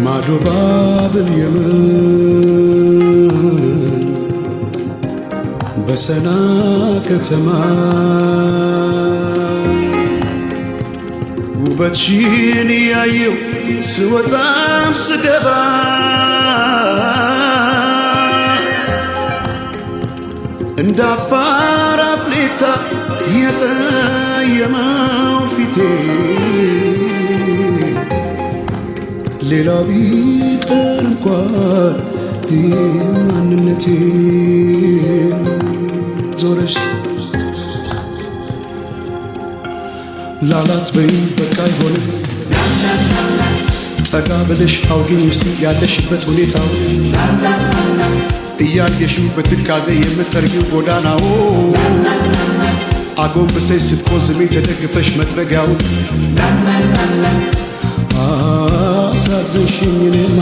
ማዶ ባብል የመን በሰና ከተማ ውበትሽን ያየው ስወጣም ስገባ እንደ አፋር አፍሌታ የጠየመው ፊቴ ሌላው ቢቀር እንኳን ማንነቴ ዞረሽ ላላት በይ በቃ አይሆንም ጠጋ ብለሽ አውጊኝ እስቲ ያለሽበት ሁኔታው እያየሽው በትካዜ የምትጠርጊው ጎዳናው አጎንብሰሽ ስትቆዝሚ ተደግፈሽ መጥረጊያው አሳዘንሽኝ እኔማ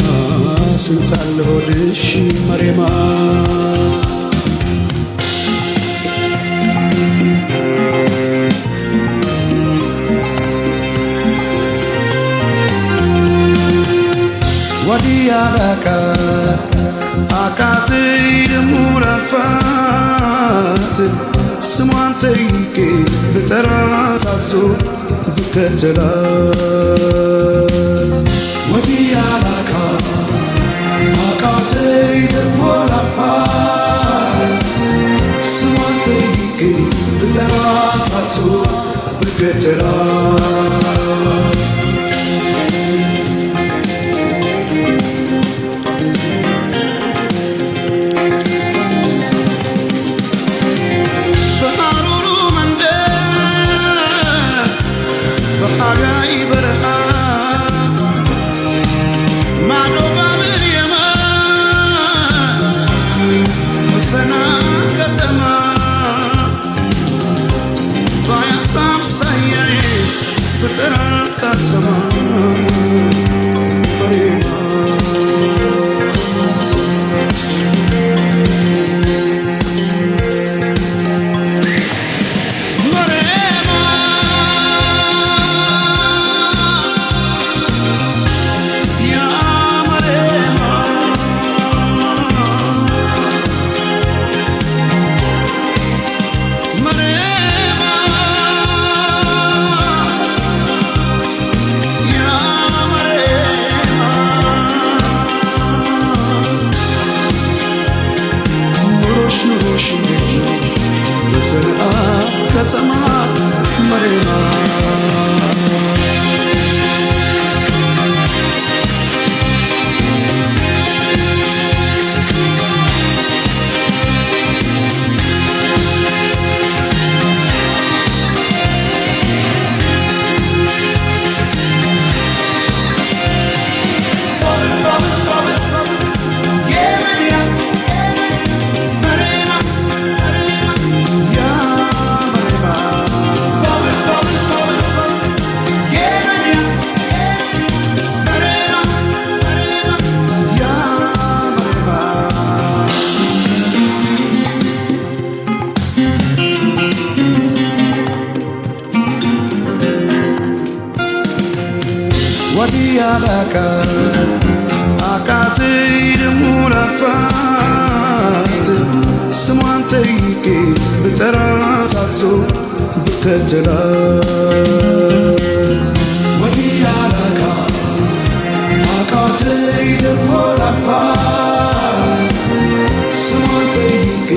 ስንታለ ሆድሽ መሬማ ወዲያ ላካ አቃተይ ደሞ ረፋት ስሟን ጠይቄ ብጠራት አዞ ብከተላት ወዲያ ላካ አቃተይ ደሞ ረፋት ስሟን ጠይቄ ብጠራት አዞ ብከተላት ከተማ መሬማ ወዲያ ላካ አቃተይ ደሞ ረፋት ስሟን ጠይቄ ብጠራት አዞ ብከተላት ወዲያ ላካ አቃተይ ደሞ ረፋት ስሟን ጠይቄ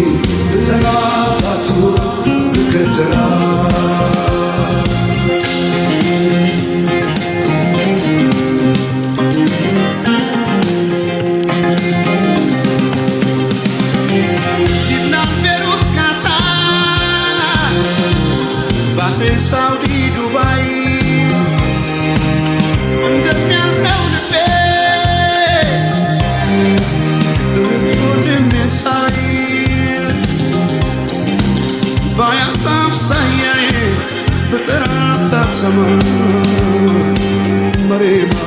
ብጠራት አዞ ብከተላት መሬማ